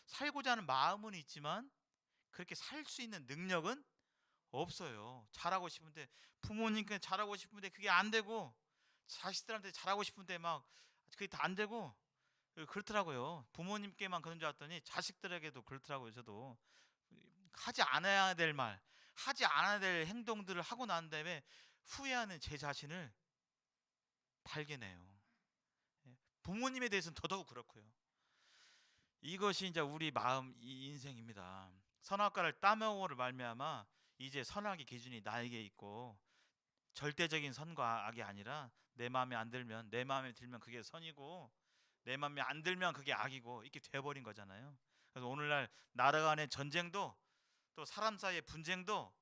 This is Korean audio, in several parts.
살고자 하는 마음은 있지만 그렇게 살 수 있는 능력은 없어요. 잘하고 싶은데, 부모님께 잘하고 싶은데 그게 안 되고, 자식들한테 잘하고 싶은데 막 그게 다 안 되고, 그렇더라고요. 부모님께만 그런 줄 알았더니 자식들에게도 그렇더라고요. 저도 하지 않아야 될 말, 하지 않아야 될 행동들을 하고 난 다음에 후회하는 제 자신을 발견해요. 예. 부모님에 대해서는 더더욱 그렇고요. 이것이 이제 우리 마음, 이 인생입니다. 선악과를 따먹어를 말미암아 이제 선악의 기준이 나에게 있고, 절대적인 선과 악이 아니라 내 마음에 안 들면, 내 마음에 들면 그게 선이고, 내 마음에 안 들면 그게 악이고, 이렇게 돼버린 거잖아요. 그래서 오늘날 나라 간의 전쟁도, 또 사람 사이의 분쟁도,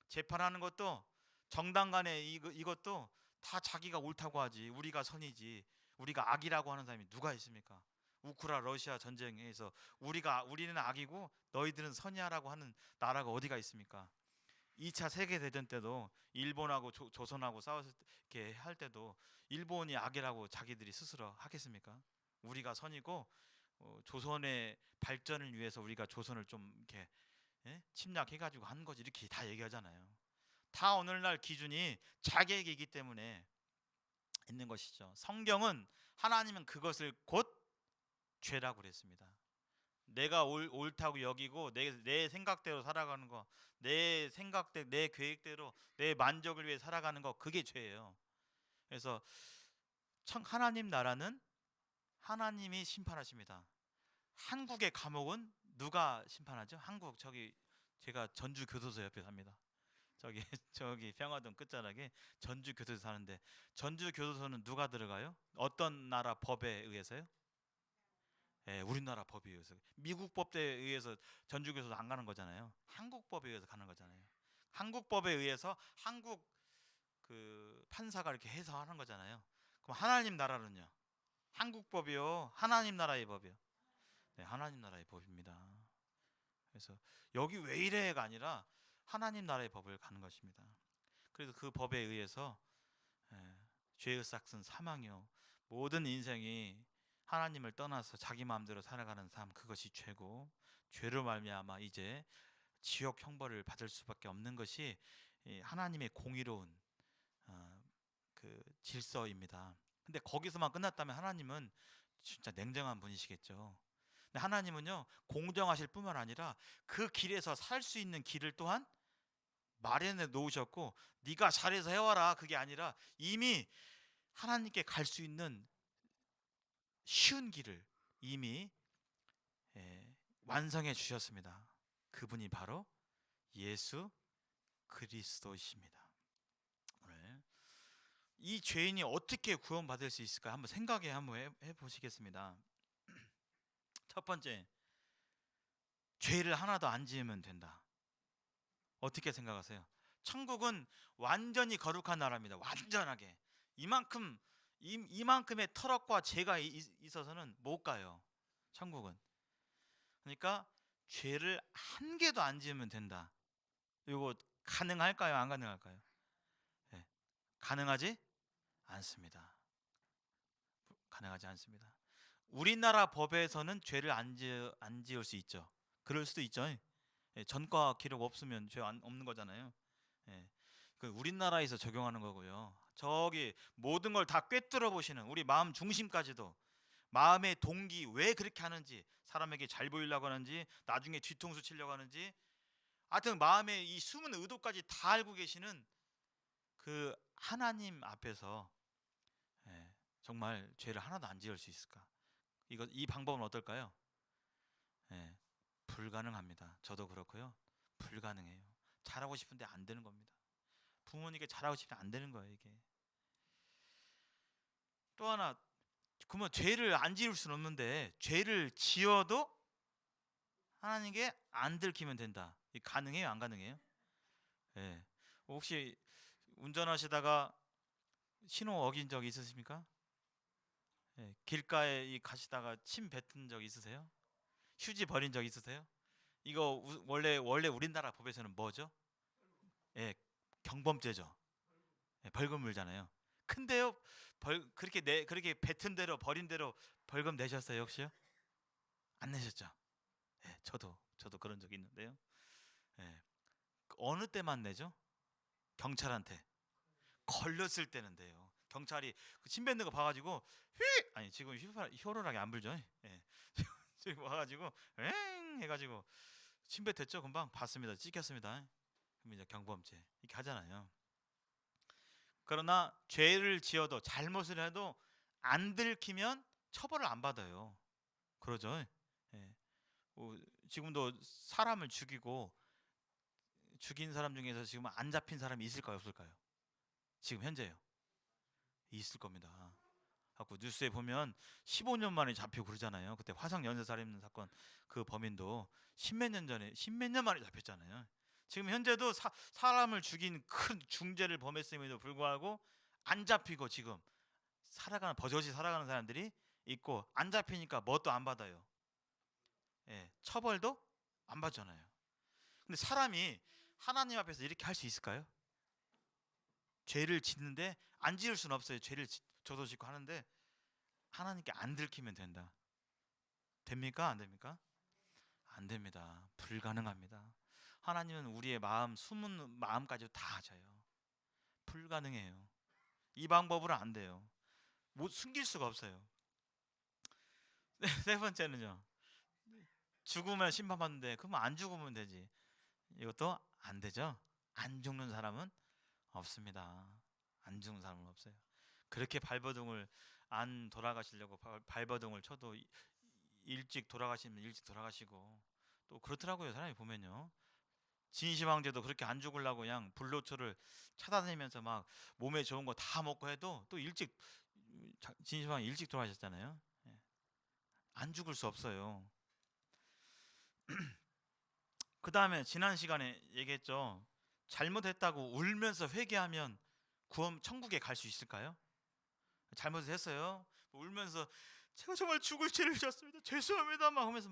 재판하는 것도, 정당 간의 이것도 다 자기가 옳다고 하지, 우리가 선이지, 우리가 악이라고 하는 사람이 누가 있습니까? 우크라 러시아 전쟁에서 우리는 악이고 너희들은 선이야라고 하는 나라가 어디가 있습니까? 2차 세계대전 때도 일본하고 조선하고 싸웠을 때, 이렇게 할 때도 일본이 악이라고 자기들이 스스로 하겠습니까? 우리가 선이고, 조선의 발전을 위해서 우리가 조선을 좀 이렇게, 예? 침략해가지고 한 거지, 이렇게 다 얘기하잖아요. 다 오늘날 기준이 자객이기 때문에 있는 것이죠. 성경은, 하나님은 그것을 곧 죄라고 그랬습니다. 내가 옳다고 여기고 내 생각대로 살아가는 거, 내 생각대로, 내 계획대로, 내 만족을 위해 살아가는 거, 그게 죄예요. 그래서 하나님 나라는 하나님이 심판하십니다. 한국의 감옥은 누가 심판하죠? 한국, 저기 제가 전주 교도소 옆에 삽니다. 저기 저기 평화동 끝자락에 전주 교도소 사는데, 전주 교도소는 누가 들어가요? 어떤 나라 법에 의해서요? 예, 우리나라 법에 의해서. 미국 법에 의해서 전주 교도소 안 가는 거잖아요. 한국 법에 의해서 가는 거잖아요. 한국 법에 의해서 한국 그 판사가 이렇게 해서 하는 거잖아요. 그럼 하나님 나라는요? 한국 법이요, 하나님 나라의 법이요? 네, 하나님 나라의 법입니다. 그래서 여기 왜 이래가 아니라 하나님 나라의 법을 가는 것입니다. 그래서 그 법에 의해서, 죄의 삭은 사망이요, 모든 인생이 하나님을 떠나서 자기 마음대로 살아가는 삶, 그것이 죄고, 죄로 말미암아 이제 지옥 형벌을 받을 수밖에 없는 것이 하나님의 공의로운 그 질서입니다. 근데 거기서만 끝났다면 하나님은 진짜 냉정한 분이시겠죠. 근데 하나님은요, 공정하실 뿐만 아니라 그 길에서 살 수 있는 길을 또한 마련해 놓으셨고, 네가 잘해서 해와라, 그게 아니라 이미 하나님께 갈 수 있는 쉬운 길을 이미 완성해 주셨습니다. 그분이 바로 예수 그리스도이십니다. 오늘 이 죄인이 어떻게 구원받을 수 있을까 한번 생각해 한번 해보시겠습니다. 첫 번째, 죄를 하나도 안 지으면 된다. 어떻게 생각하세요? 천국은 완전히 거룩한 나라입니다. 완전하게. 이만큼의 터럭과 죄가 있어서는 못 가요. 천국은. 그러니까 죄를 한 개도 안 지으면 된다. 이거 가능할까요? 안 가능할까요? 네. 가능하지 않습니다. 가능하지 않습니다. 우리나라 법에서는 죄를 안 지을 수 있죠. 그럴 수도 있죠. 예, 전과 기록 없으면 죄 없는 거잖아요. 예, 그 우리나라에서 적용하는 거고요. 저기 모든 걸 다 꿰뚫어 보시는 우리 마음 중심까지도, 마음의 동기, 왜 그렇게 하는지, 사람에게 잘 보이려고 하는지, 나중에 뒤통수 치려고 하는지, 하여튼 마음의 이 숨은 의도까지 다 알고 계시는 그 하나님 앞에서, 정말 죄를 하나도 안 지을 수 있을까? 이 방법은 어떨까요? 예, 불가능합니다. 저도 그렇고요. 불가능해요. 잘하고 싶은데 안 되는 겁니다. 부모님께 잘하고 싶으면 안 되는 거예요, 이게. 또 하나, 그러면 죄를 안 지을 수는 없는데 죄를 지어도 하나님께 안 들키면 된다. 이 가능해요, 안 가능해요? 예. 혹시 운전하시다가 신호 어긴 적 있으십니까? 예. 길가에 가시다가 침 뱉은 적 있으세요? 휴지 버린 적 있으세요? 이거 원래 우리나라 법에서는 뭐죠? 예, 경범죄죠. 예, 벌금 물잖아요. 근데요, 그렇게 뱉은 대로 버린 대로 벌금 내셨어요, 혹시요? 안 내셨죠? 예, 저도 그런 적이 있는데요. 예, 어느 때만 내죠? 경찰한테 걸렸을 때는 돼요. 경찰이 그 침 뱉는 거 봐가지고 휘 아니 지금 효율하게 안 불죠? 예. 지금 와가지고 엥 해가지고 침 뱉었죠? 금방 봤습니다. 찍혔습니다. 그럼 이제 경범죄 이렇게 하잖아요. 그러나 죄를 지어도 잘못을 해도 안 들키면 처벌을 안 받아요. 그러죠? 예. 지금도 사람을 죽인 사람 중에서 지금 안 잡힌 사람이 있을까요, 없을까요? 지금 현재요. 있을 겁니다. 갖고 뉴스에 보면 15년 만에 잡히고 그러잖아요. 그때 화성 연쇄살인 사건 그 범인도 십몇 년 전에 십몇 년 만에 잡혔잖아요. 지금 현재도 사람을 죽인 큰 중죄를 범했음에도 불구하고 안 잡히고 지금 버젓이 살아가는 사람들이 있고 안 잡히니까 뭣도 안 받아요. 예, 처벌도 안 받잖아요. 근데 사람이 하나님 앞에서 이렇게 할 수 있을까요? 죄를 짓는데 안 지을 수는 없어요. 죄를 저도 짓고 하는데 하나님께 안 들키면 된다. 됩니까? 안 됩니까? 안 됩니다. 불가능합니다. 하나님은 우리의 마음, 숨은 마음까지 다 아셔요. 불가능해요. 이 방법으로 안 돼요. 못 숨길 수가 없어요. 세 번째는요. 죽으면 심판받는데 그러면 안 죽으면 되지. 이것도 안 되죠. 안 죽는 사람은 없습니다. 안 죽는 사람은 없어요. 그렇게 발버둥을 안 돌아가시려고 발버둥을 쳐도 일찍 돌아가시면 일찍 돌아가시고 또 그렇더라고요. 사람이 보면요. 진시황제도 그렇게 안 죽으려고 그냥 불로초를 찾아다니면서 막 몸에 좋은 거 다 먹고 해도 또 일찍 진시황이 일찍 돌아가셨잖아요. 예. 안 죽을 수 없어요. 그 다음에 지난 시간에 얘기했죠. 잘못했다고 울면서 회개하면 구원 천국에 갈 수 있을까요? 잘못을 했어요. 울면서 제가 정말 죽을 죄를 졌습니다. 죄송합니다. 막 하면서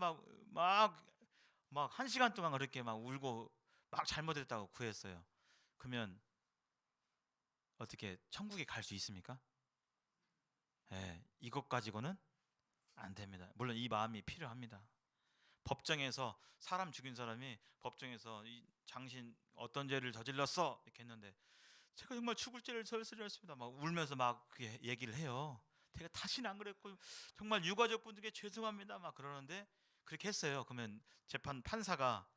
막 1시간 동안 그렇게 막 울고 막 잘못했다고 구했어요. 그러면 어떻게 천국에 갈 수 있습니까? 예, 이것 가지고는 안 됩니다. 물론 이 마음이 필요합니다. 법정에서 사람 죽인 사람이 법정에서 당신 어떤 죄를 저질렀어? 이렇게 했는데 제가 정말 죽을 죄를 저질렀습니다. 막 울면서 막 그렇게 얘기를 해요. 제가 다시는 안 그랬고 정말 유가족분들께 죄송합니다. 막 그러는데 그렇게 했어요. 그러면 판사가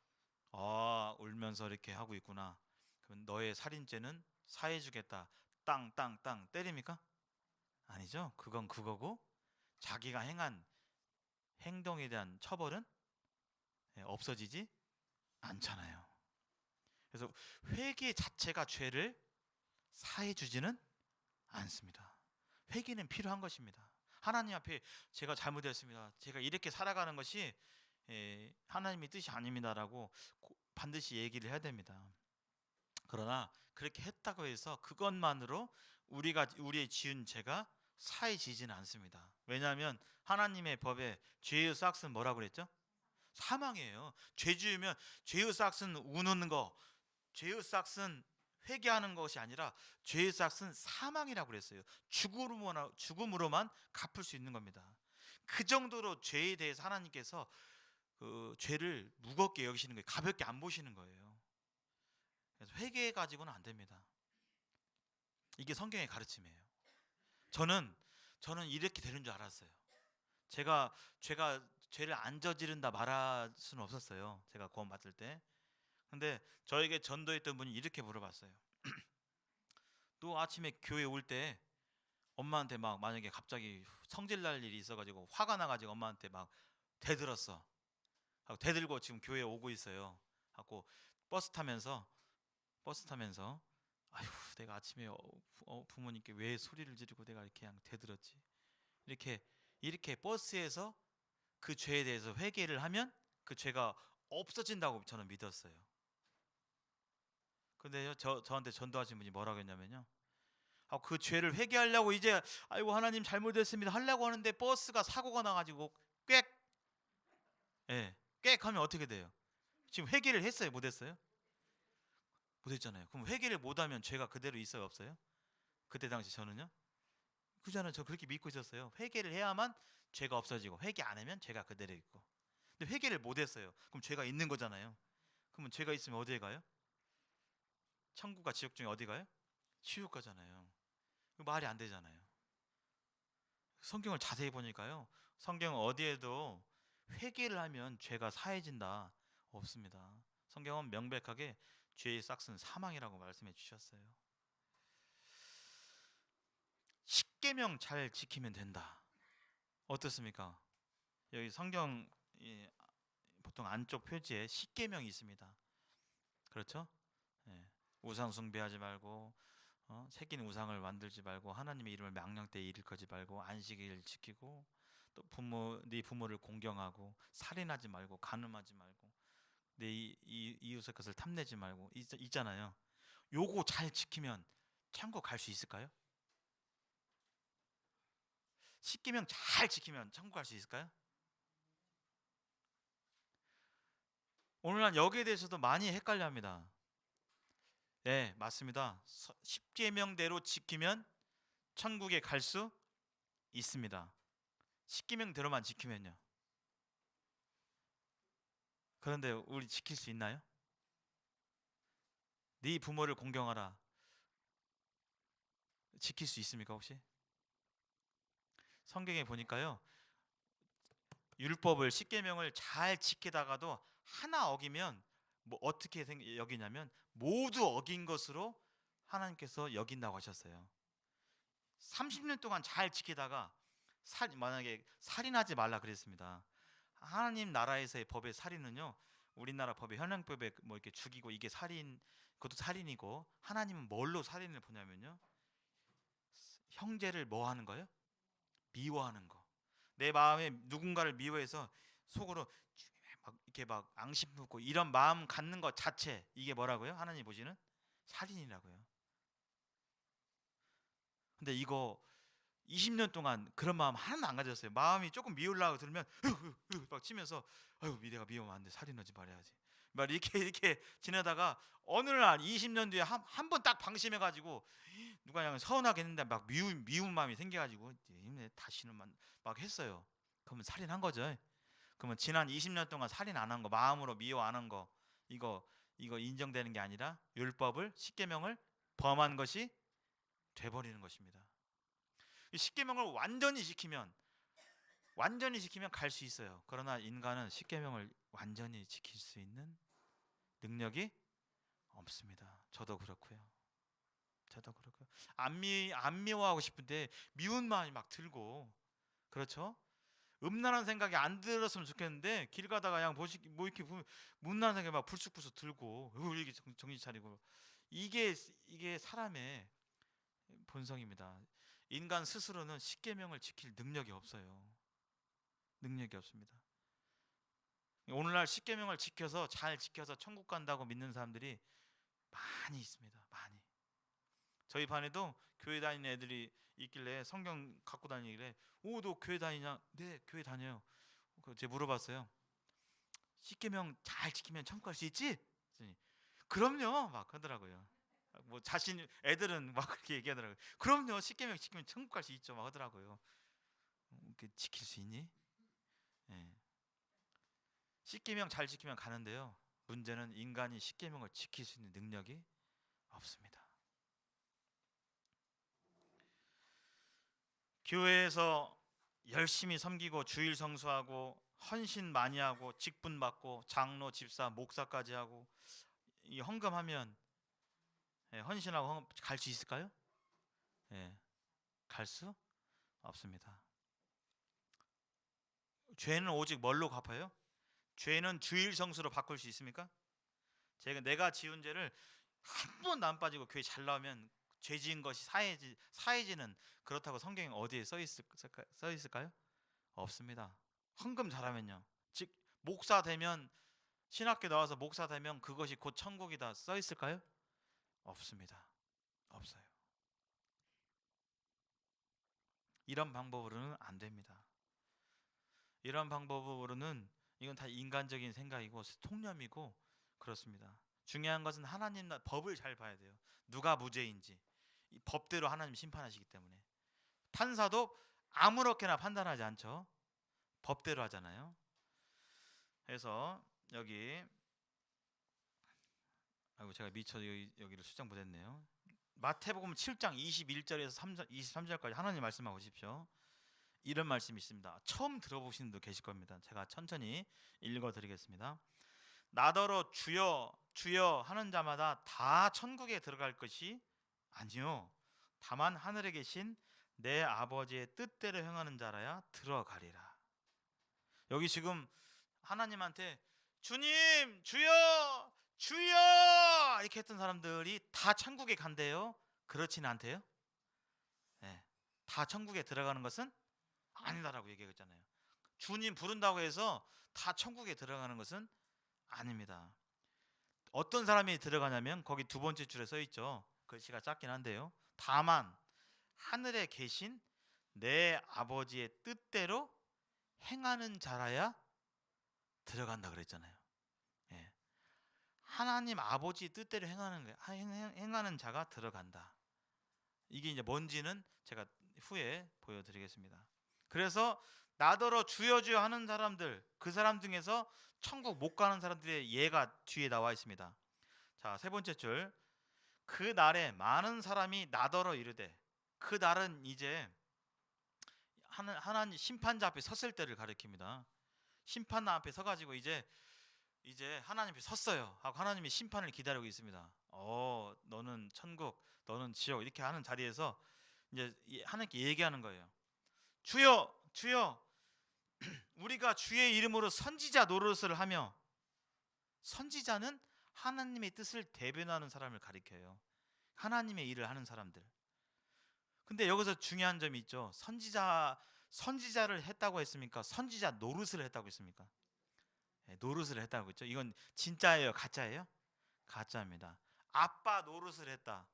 울면서 이렇게 하고 있구나. 그럼 너의 살인죄는 사해주겠다. 땅땅땅 때립니까? 아니죠. 그건 그거고 자기가 행한 행동에 대한 처벌은 없어지지 않잖아요. 그래서 회개 자체가 죄를 사해주지는 않습니다. 회개는 필요한 것입니다. 하나님 앞에 제가 잘못했습니다. 제가 이렇게 살아가는 것이 하나님의 뜻이 아닙니다라고 반드시 얘기를 해야 됩니다. 그러나 그렇게 했다고 해서 그것만으로 우리의 지은 죄가 사해지지는 않습니다. 왜냐하면 하나님의 법에 죄의 삭은 뭐라고 그랬죠? 사망이에요. 죄 지으면 죄의 삭은 우는 거, 죄의 삭은 회개하는 것이 아니라 죄의 삭은 사망이라고 그랬어요. 죽음으로만 갚을 수 있는 겁니다. 그 정도로 죄에 대해서 하나님께서 그 죄를 무겁게 여기시는 거예요. 가볍게 안 보시는 거예요. 그래서 회개 가지고는 안 됩니다. 이게 성경의 가르침이에요. 저는 이렇게 되는 줄 알았어요. 제가 죄를 안 저지른다 말할 수는 없었어요. 제가 구원 받을 때. 근데 저에게 전도했던 분이 이렇게 물어봤어요. 또 아침에 교회 올 때 엄마한테 막 만약에 갑자기 성질날 일이 있어가지고 화가 나가지고 엄마한테 막 대들었어. 하고 대들고 지금 교회에 오고 있어요. 하고 버스 타면서 아휴 내가 아침에 부모님께 왜 소리를 지르고 내가 이렇게 그냥 대들었지. 이렇게 버스에서 그 죄에 대해서 회개를 하면 그 죄가 없어진다고 저는 믿었어요. 근데 저한테 전도하신 분이 뭐라고 했냐면요. 그 죄를 회개하려고 이제 아이고 하나님 잘못했습니다 하려고 하는데 버스가 사고가 나가지고 꽥 하면 어떻게 돼요? 지금 회개를 했어요? 못했어요? 못했잖아요. 그럼 회개를 못하면 죄가 그대로 있어요? 없어요? 그때 당시 저는요. 그잖아요. 저 그렇게 믿고 있었어요. 회개를 해야만 죄가 없어지고 회개 안 하면 죄가 그대로 있고. 근데 회개를 못했어요. 그럼 죄가 있는 거잖아요. 그러면 죄가 있으면 어디에 가요? 천국과 지옥 중에 어디 가요? 지옥 가잖아요. 말이 안 되잖아요. 성경을 자세히 보니까요, 성경 어디에도 회개를 하면 죄가 사해진다 없습니다. 성경은 명백하게 죄의 싹은 사망이라고 말씀해 주셨어요. 십계명 잘 지키면 된다. 어떻습니까? 여기 성경 보통 안쪽 표지에 십계명이 있습니다. 그렇죠? 예. 우상 숭배하지 말고, 새긴 우상을 만들지 말고, 하나님의 이름을 망령 때 잃을거지 말고, 안식일 지키고, 또 네 부모를 공경하고, 살인하지 말고, 간음하지 말고, 내 이웃의 것을 탐내지 말고, 있잖아요. 요거 잘 지키면 천국 갈 수 있을까요? 십계명 잘 지키면 천국 갈 수 있을까요? 오늘날 여기에 대해서도 많이 헷갈려합니다. 네, 맞습니다. 십계명대로 지키면 천국에 갈 수 있습니다. 십계명대로만 지키면요. 그런데 우리 지킬 수 있나요? 네 부모를 공경하라. 지킬 수 있습니까 혹시? 성경에 보니까요, 율법을 십계명을 잘 지키다가도 하나 어기면 뭐 어떻게 여기냐면 모두 어긴 것으로 하나님께서 여긴다고 하셨어요. 30년 동안 잘 지키다가 만약에 살인하지 말라 그랬습니다. 하나님 나라에서의 법의 살인은요, 우리나라 법의 현행법에 뭐 이렇게 죽이고 이게 살인, 그것도 살인이고, 하나님은 뭘로 살인을 보냐면요, 형제를 뭐 하는 거예요? 미워하는 거. 내 마음에 누군가를 미워해서 속으로 막 이렇게 막 앙심 품고 이런 마음 갖는 것 자체, 이게 뭐라고요? 하나님 보시는 살인이라고요. 근데 이거 20년 동안 그런 마음 하나도 안 가졌어요. 마음이 조금 미우려고 들으면 막 치면서, 아유 내가 미우면 안 돼, 살인하지 말아야지, 막 이렇게 지내다가 어느 날 20년 뒤에 한 번 딱 방심해가지고 누가 그냥 서운하게 했는데 막 미운 마음이 생겨가지고 다시는 막 했어요. 그러면 살인한 거죠. 그러면 지난 20년 동안 살인 안 한 거, 마음으로 미워 안 한 거, 이거 인정되는 게 아니라 율법을, 십계명을 범한 것이 돼버리는 것입니다. 이 십계명을 완전히 지키면 갈 수 있어요. 그러나 인간은 십계명을 완전히 지킬 수 있는 능력이 없습니다. 저도 그렇고요. 안 미워하고 싶은데 미운 마음이 막 들고, 그렇죠? 음란한 생각이 안 들었으면 좋겠는데 길 가다가 그냥 뭐 이렇게 보면 문란한 생각이 막 불쑥불쑥 들고, 이게 정신 차리고, 이게 사람의 본성입니다. 인간 스스로는 십계명을 지킬 능력이 없어요. 능력이 없습니다. 오늘날 십계명을 잘 지켜서 천국 간다고 믿는 사람들이 많이 있습니다. 많이. 저희 반에도 교회 다니는 애들이 있길래 성경 갖고 다니길래, 오 너 교회 다니냐? 네 교회 다녀요. 제가 물어봤어요. 십계명 잘 지키면 천국 갈 수 있지? 그랬더니, 그럼요 막 하더라고요. 뭐 자신 애들은 막 그렇게 얘기하더라고요. 그럼요 십계명 지키면 천국 갈 수 있죠 막 하더라고요. 지킬 수 있니? 예. 십계명 잘 지키면 가는데요, 문제는 인간이 십계명을 지킬 수 있는 능력이 없습니다. 교회에서 열심히 섬기고 주일 성수하고 헌신 많이 하고 직분 받고 장로, 집사, 목사까지 하고 이 헌금하면, 헌신하고 갈 수 있을까요? 예, 갈 수 없습니다. 죄는 오직 뭘로 갚아요? 죄는 주일 성수로 바꿀 수 있습니까? 내가 지은 죄를 한 번도 안 빠지고 교회 잘 나오면 죄 지은 것이 사해지는, 그렇다고 성경에 어디에 써 있을까요? 없습니다. 헌금 잘하면요, 즉 목사 되면, 신학교 나와서 목사 되면 그것이 곧 천국이다 써 있을까요? 없습니다. 없어요. 이런 방법으로는 안 됩니다. 이런 방법으로는 이건 다 인간적인 생각이고 통념이고 그렇습니다. 중요한 것은 하나님 법을 잘 봐야 돼요. 누가 무죄인지 이 법대로 하나님 심판하시기 때문에. 판사도 아무렇게나 판단하지 않죠. 법대로 하잖아요. 해서 여기 아이고 제가 미처 여기를 수정 못했네요. 마태복음 7장 21절에서 23절까지 하나님 말씀하고 보십시오. 이런 말씀이 있습니다. 처음 들어보시는 분도 계실 겁니다. 제가 천천히 읽어드리겠습니다. 나더러 주여 주여 하는 자마다 다 천국에 들어갈 것이 아니요 다만 하늘에 계신 내 아버지의 뜻대로 행하는 자라야 들어가리라. 여기 지금 하나님한테 주님 주여 주여 이렇게 했던 사람들이 다 천국에 간대요? 그렇지는 않대요? 네. 다 천국에 들어가는 것은 아니다라고 얘기했잖아요. 주님 부른다고 해서 다 천국에 들어가는 것은 아닙니다. 어떤 사람이 들어가냐면 거기 두 번째 줄에 써 있죠. 글씨가 작긴 한데요. 다만 하늘에 계신 내 아버지의 뜻대로 행하는 자라야 들어간다 그랬잖아요. 예. 하나님 아버지 뜻대로 행하는 자가 들어간다. 이게 이제 뭔지는 제가 후에 보여드리겠습니다. 그래서 나더러 주여 주여 하는 사람들, 그 사람 중에서 천국 못 가는 사람들의 예가 뒤에 나와 있습니다. 자, 세 번째 줄. 그 날에 많은 사람이 나더러 이르되, 그 날은 이제 하나님 심판자 앞에 섰을 때를 가리킵니다. 심판자 앞에 서가지고 이제 하나님 앞에 섰어요. 하고 하나님이 심판을 기다리고 있습니다. 너는 천국, 너는 지옥 이렇게 하는 자리에서 이제 하나님께 얘기하는 거예요. 주여, 주여, 우리가 주의 이름으로 선지자 노릇을 하며, 선지자는 하나님의 뜻을 대변하는 사람을 가리켜요. 하나님의 일을 하는 사람들. 근데 여기서 중요한 점이 있죠. 선지자를 했다고 했습니까? 선지자 노릇을 했다고 했습니까? 네, 노릇을 했다고 했죠. 이건 진짜예요, 가짜예요? 가짜입니다. 아빠 노릇을 했다.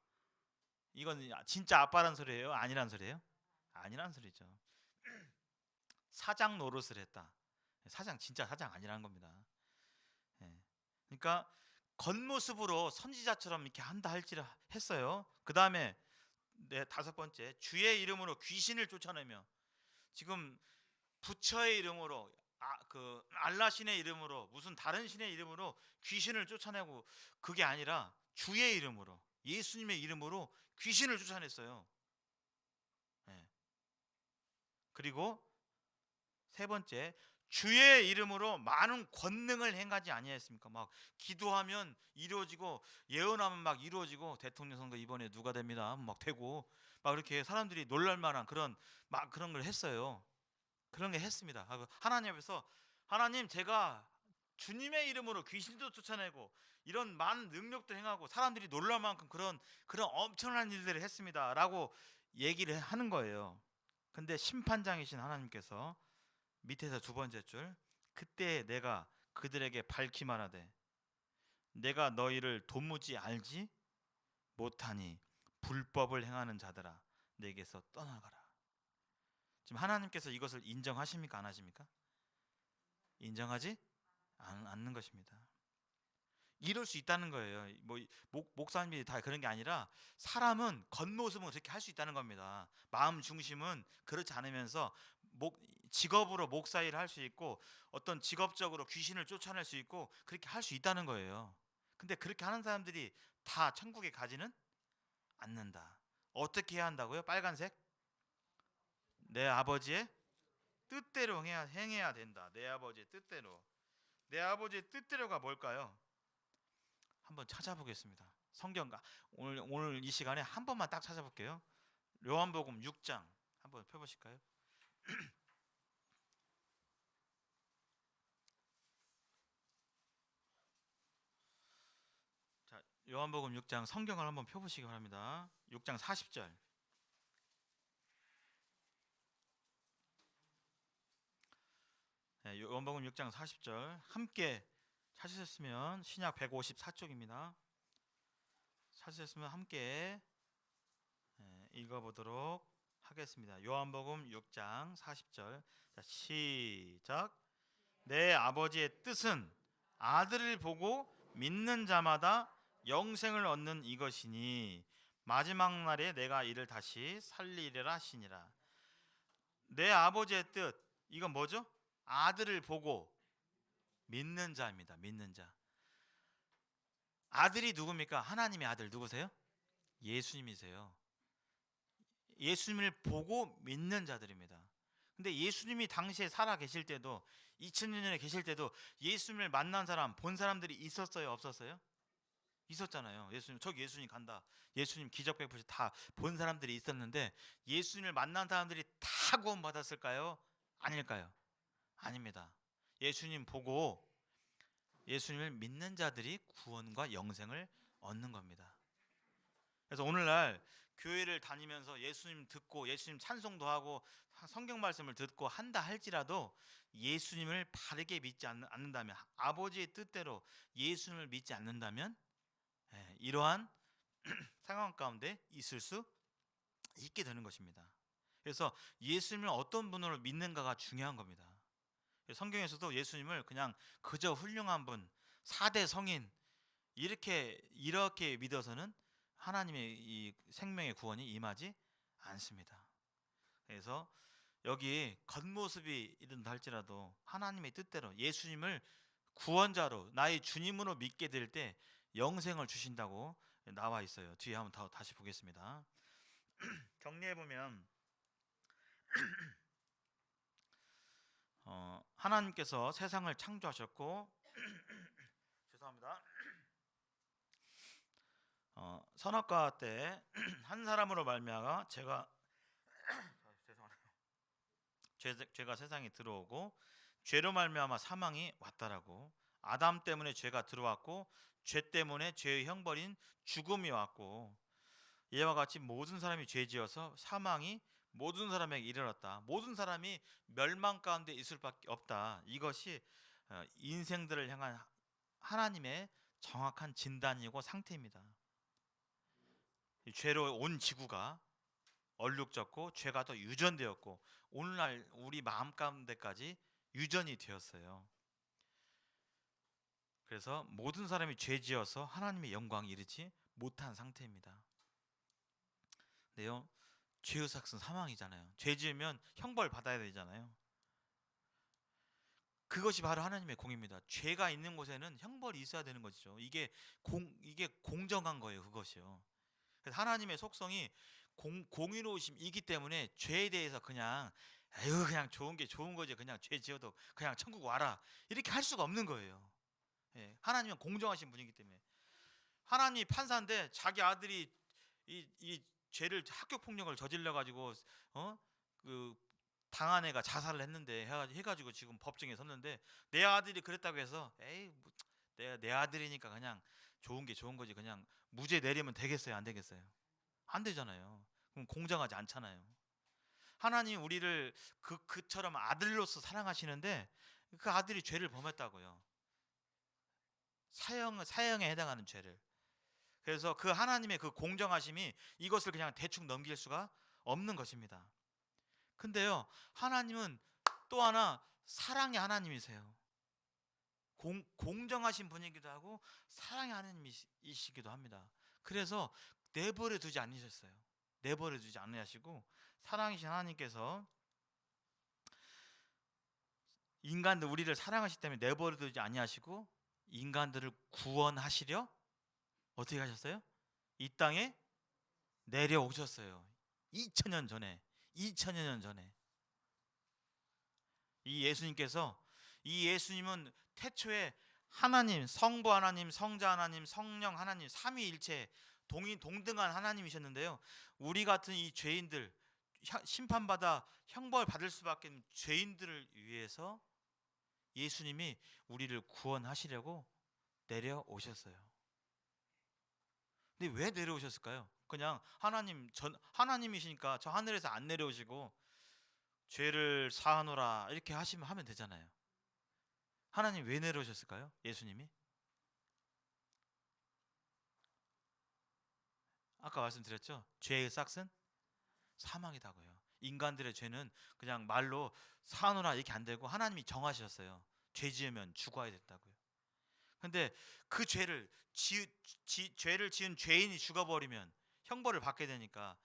이건 진짜 아빠란 소리예요? 아니란 소리예요? 아니란 소리죠. 사장 노릇을 했다. 사장 진짜 사장 아니라는 겁니다. 그러니까 겉모습으로 선지자처럼 이렇게 한다 할지라 했어요. 그 다음에 다섯 번째, 주의 이름으로 귀신을 쫓아내며, 지금 부처의 이름으로 알라 신의 이름으로 무슨 다른 신의 이름으로 귀신을 쫓아내고, 그게 아니라 주의 이름으로, 예수님의 이름으로 귀신을 쫓아냈어요. 그리고 세 번째, 주의 이름으로 많은 권능을 행하지 아니하였습니까? 막 기도하면 이루어지고, 예언하면 막 이루어지고, 대통령 선거 이번에 누가 됩니다 막 되고, 막 이렇게 사람들이 놀랄 만한 그런 걸 했어요. 그런 게 했습니다. 하나님 앞에서, 하나님 제가 주님의 이름으로 귀신도 쫓아내고 이런 많은 능력도 행하고 사람들이 놀랄 만큼 그런 엄청난 일들을 했습니다 라고 얘기를 하는 거예요. 근데 심판장이신 하나님께서 밑에서 두 번째 줄, 그때 내가 그들에게 밝히 말하되 내가 너희를 도무지 알지 못하니 불법을 행하는 자들아 내게서 떠나가라. 지금 하나님께서 이것을 인정하십니까? 안 하십니까? 인정하지 않는 것입니다. 이럴 수 있다는 거예요. 뭐 목사님이 다 그런 게 아니라 사람은 겉모습은 그렇게 할 수 있다는 겁니다. 마음 중심은 그렇지 않으면서 직업으로 목사 일을 할 수 있고, 어떤 직업적으로 귀신을 쫓아낼 수 있고, 그렇게 할 수 있다는 거예요. 근데 그렇게 하는 사람들이 다 천국에 가지는 않는다. 어떻게 해야 한다고요? 빨간색, 내 아버지의 뜻대로 행해야 된다. 내 아버지의 뜻대로. 내 아버지의 뜻대로가 뭘까요? 한번 찾아보겠습니다. 성경가 오늘 이 시간에 한 번만 딱 찾아볼게요. 요한복음 6장 한번 펴보실까요? 자, 요한복음 6장 성경을 한번 펴보시기 바랍니다. 6장 40절. 네, 요한복음 6장 40절 함께 찾으셨으면 신약 154쪽입니다. 찾으셨으면 함께 읽어보도록 하겠습니다. 요한복음 6장 40절. 자, 시작. 내 아버지의 뜻은 아들을 보고 믿는 자마다 영생을 얻는 이것이니 마지막 날에 내가 이를 다시 살리리라 하시니라. 내 아버지의 뜻, 이건 뭐죠? 아들을 보고 믿는 자입니다. 믿는 자. 아들이 누굽니까? 하나님의 아들 누구세요? 예수님이세요. 예수님을 보고 믿는 자들입니다. 근데 예수님이 당시에 살아 계실 때도 2000년 전에 계실 때도 예수님을 만난 사람, 본 사람들이 있었어요, 없었어요? 있었잖아요. 예수님, 저기 예수님 간다. 예수님 기적 베푸시 다 본 사람들이 있었는데 예수님을 만난 사람들이 다 구원 받았을까요? 아닐까요? 아닙니다. 예수님 보고 예수님을 믿는 자들이 구원과 영생을 얻는 겁니다. 그래서 오늘날 교회를 다니면서 예수님 듣고 예수님 찬송도 하고 성경 말씀을 듣고 한다 할지라도 예수님을 바르게 믿지 않는다면, 아버지의 뜻대로 예수님을 믿지 않는다면 이러한 상황 가운데 있을 수 있게 되는 것입니다. 그래서 예수님을 어떤 분으로 믿는가가 중요한 겁니다. 성경에서도 예수님을 그냥 그저 훌륭한 분, 4대 성인 이렇게 믿어서는 하나님의 이 생명의 구원이 임하지 않습니다. 그래서 여기 겉모습이 이른다 할지라도 하나님의 뜻대로 예수님을 구원자로 나의 주님으로 믿게 될 때 영생을 주신다고 나와 있어요. 뒤에 한번 다시 보겠습니다. 정리해 보면 하나님께서 세상을 창조하셨고 죄송합니다. 선악과 때 한 사람으로 말미암아 죄가 세상에 들어오고 죄로 말미암아 사망이 왔다라고. 아담 때문에 죄가 들어왔고 죄 때문에 죄의 형벌인 죽음이 왔고 이와 같이 모든 사람이 죄지어서 사망이 모든 사람에게 이르렀다. 모든 사람이 멸망 가운데 있을 밖에 없다. 이것이 인생들을 향한 하나님의 정확한 진단이고 상태입니다. 죄로 온 지구가 얼룩졌고 죄가 더 유전되었고 오늘날 우리 마음 가운데까지 유전이 되었어요. 그래서 모든 사람이 죄지어서 하나님의 영광에 이르지 못한 상태입니다. 근데요, 죄의 삭은 사망이잖아요. 죄 지으면 형벌 받아야 되잖아요. 그것이 바로 하나님의 공입니다. 죄가 있는 곳에는 형벌이 있어야 되는 것이죠. 이게 공정한 거예요. 그것이요. 그래서 하나님의 속성이 공의로우심이기 때문에 죄에 대해서 그냥 그냥 좋은 게 좋은 거지, 그냥 죄 지어도 그냥 천국 와라 이렇게 할 수가 없는 거예요. 하나님은 공정하신 분이기 때문에. 하나님이 판사인데 자기 아들이 이 죄를 학교 폭력을 저질러 가지고 그 당한 애가 자살을 했는데 해가지고 지금 법정에 섰는데 내 아들이 그랬다고 해서 뭐 내 아들이니까 그냥 좋은 게 좋은 거지 그냥 무죄 내리면 되겠어요? 안 되겠어요? 안 되잖아요. 그럼 공정하지 않잖아요. 하나님 우리를 그처럼 아들로서 사랑하시는데 그 아들이 죄를 범했다고요. 사형에 해당하는 죄를. 그래서 그 하나님의 그 공정하심이 이것을 그냥 대충 넘길 수가 없는 것입니다. 근데요, 하나님은 또 하나 사랑의 하나님이세요. 공정하신 분이기도 하고 사랑의 하나님이시기도 합니다. 그래서 내버려 두지 않으셨어요. 내버려 두지 않으시고 사랑이신 하나님께서 인간들 우리를 사랑하시기 때문에 내버려 두지 아니하시고 인간들을 구원하시려 어떻게 하셨어요? 이 땅에 내려오셨어요. 2000년 전에. 이 예수님은 태초에 하나님, 성부 하나님, 성자 하나님, 성령 하나님, 삼위일체 동등한 하나님이셨는데요. 우리 같은 이 죄인들, 심판받아 형벌 받을 수밖에 없는 죄인들을 위해서 예수님이 우리를 구원하시려고 내려오셨어요. 근데 왜 내려오셨을까요? 그냥 하나님이시니까 저 하늘에서 안 내려오시고 죄를 사하노라 이렇게 하면 되잖아요. 하나님 왜 내려오셨을까요? 예수님이? 아까 말씀드렸죠? 죄의 싹은 사망이다고요. 인간들의 죄는 그냥 말로 사하노라 이렇게 안 되고 하나님이 정하셨어요. 죄 지으면 죽어야 됐다고요. 근데 그 죄를 지은 죄인이 죽어버리면 형벌을 받게 되니까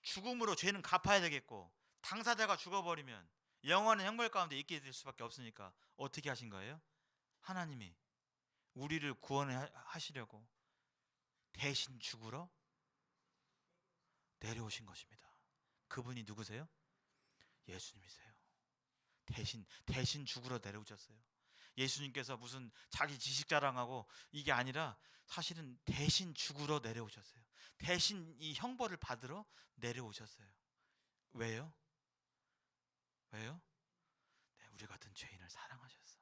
죽음으로 죄는 갚아야 되겠고 당사자가 죽어버리면 영원한 형벌 가운데 있게 될 수밖에 없으니까 어떻게 하신 거예요? 하나님이 우리를 구원하시려고 대신 죽으러 내려오신 것입니다. 그분이 누구세요? 예수님이세요. 대신 죽으러 내려오셨어요. 예수님께서 무슨 자기 지식 자랑하고 이게 아니라 사실은 대신 죽으러 내려오셨어요. 대신 이 형벌을 받으러 내려오셨어요. 왜요? 왜요? 네, 우리 같은 죄인을 사랑하셔서.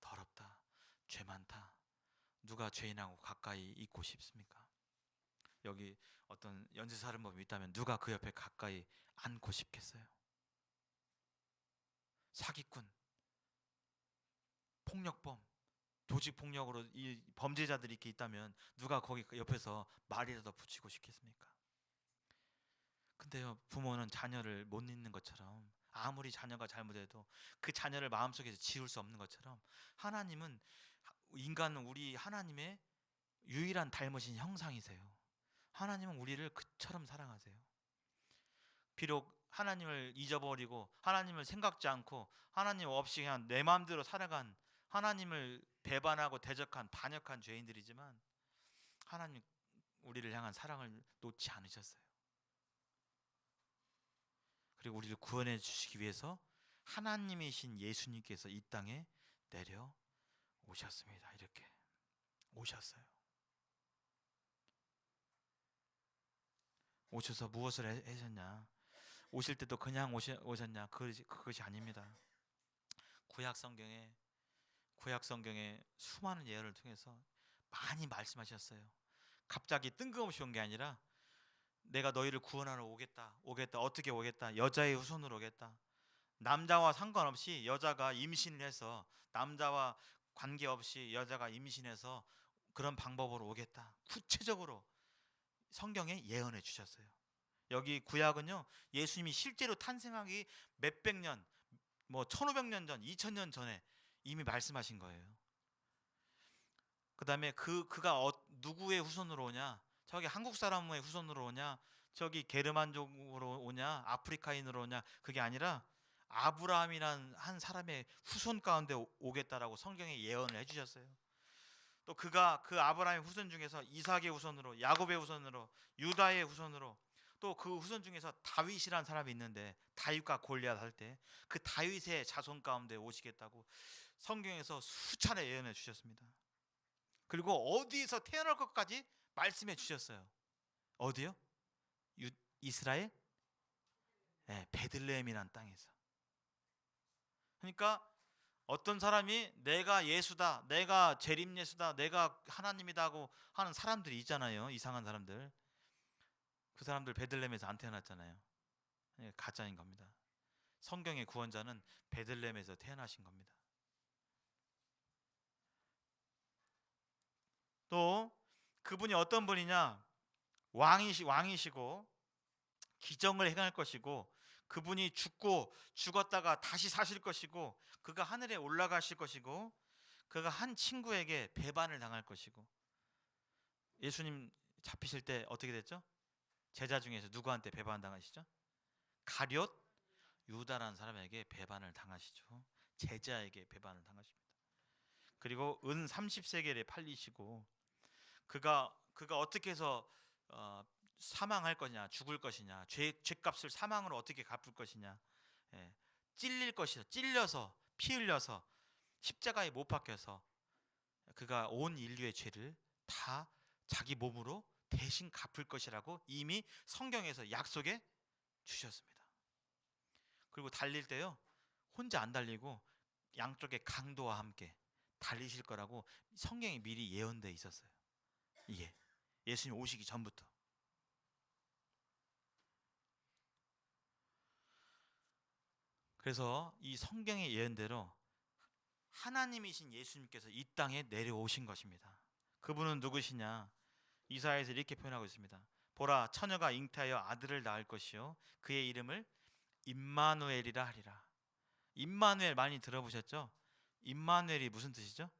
더럽다, 죄 많다, 누가 죄인하고 가까이 있고 싶습니까? 여기 어떤 연쇄살인범이 있다면 누가 그 옆에 가까이 앉고 싶겠어요? 사기꾼, 폭력범, 조직폭력으로 이 범죄자들이 이렇게 있다면 누가 거기 옆에서 말이라도 붙이고 싶겠습니까? 근데요, 부모는 자녀를 못 잊는 것처럼, 아무리 자녀가 잘못해도 그 자녀를 마음속에서 지울 수 없는 것처럼, 하나님은 인간은 우리 하나님의 유일한 닮으신 형상이세요. 하나님은 우리를 그처럼 사랑하세요. 비록 하나님을 잊어버리고 하나님을 생각지 않고 하나님 없이 그냥 내 마음대로 살아간, 하나님을 배반하고 대적한 반역한 죄인들이지만 하나님 우리를 향한 사랑을 놓지 않으셨어요. 그리고 우리를 구원해 주시기 위해서 하나님이신 예수님께서 이 땅에 내려오셨습니다. 이렇게 오셨어요. 오셔서 무엇을 하셨냐? 오실 때도 그냥 오셨냐? 그것이 아닙니다. 구약 성경에 수많은 예언을 통해서 많이 말씀하셨어요. 갑자기 뜬금없이 온 게 아니라 내가 너희를 구원하러 오겠다. 어떻게 오겠다? 여자의 후손으로 오겠다. 남자와 상관없이 여자가 임신을 해서, 남자와 관계없이 여자가 임신해서 그런 방법으로 오겠다. 구체적으로 성경에 예언해 주셨어요. 여기 구약은요, 예수님이 실제로 탄생하기 몇백 년, 뭐 1500년 전, 2000년 전에 이미 말씀하신 거예요. 그 다음에 그가 누구의 후손으로 오냐? 저기 한국 사람의 후손으로 오냐? 저기 게르만족으로 오냐? 아프리카인으로 오냐? 그게 아니라 아브라함이란 한 사람의 후손 가운데 오겠다라고 성경에 예언을 해주셨어요. 또 그가 그 아브라함의 후손 중에서 이삭의 후손으로, 야곱의 후손으로, 유다의 후손으로, 또 그 후손 중에서 다윗이란 사람이 있는데 다윗과 골리앗 할 때 그 다윗의 자손 가운데 오시겠다고 성경에서 수차례 예언해 주셨습니다. 그리고 어디서 태어날 것까지 말씀해 주셨어요. 어디요? 이스라엘? 네, 베들레헴이란 땅에서. 그러니까 어떤 사람이 내가 예수다, 내가 재림 예수다, 내가 하나님이다 하고 하는 사람들이 있잖아요. 이상한 사람들. 그 사람들 베들레헴에서 안 태어났잖아요. 가짜인 겁니다. 성경의 구원자는 베들레헴에서 태어나신 겁니다. 또 그분이 어떤 분이냐? 왕이시고 기정을 행할 것이고, 그분이 죽었다가 다시 사실 것이고, 그가 하늘에 올라가실 것이고, 그가 한 친구에게 배반을 당할 것이고. 예수님 잡히실 때 어떻게 됐죠? 제자 중에서 누구한테 배반당하시죠? 가룟 유다라는 사람에게 배반을 당하시죠. 제자에게 배반을 당하십니다. 그리고 은 30세겔에 팔리시고, 그가 어떻게 해서 사망할 거냐, 죽을 것이냐, 죄값을 사망으로 어떻게 갚을 것이냐, 찔릴 것이다, 찔려서 피 흘려서 십자가에 못 박혀서 그가 온 인류의 죄를 다 자기 몸으로 대신 갚을 것이라고 이미 성경에서 약속해 주셨습니다. 그리고 달릴 때요, 혼자 안 달리고 양쪽에 강도와 함께 달리실 거라고 성경에 미리 예언되어 있었어요. 이게 예수님 오시기 전부터. 그래서 이 성경의 예언대로 하나님이신 예수님께서 이 땅에 내려오신 것입니다. 그분은 누구시냐? 이사야에서 이렇게 표현하고 있습니다. 보라, 처녀가 잉태하여 아들을 낳을 것이요 그의 이름을 임마누엘이라 하리라. 임마누엘 많이 들어보셨죠? 임마누엘이 무슨 뜻이죠?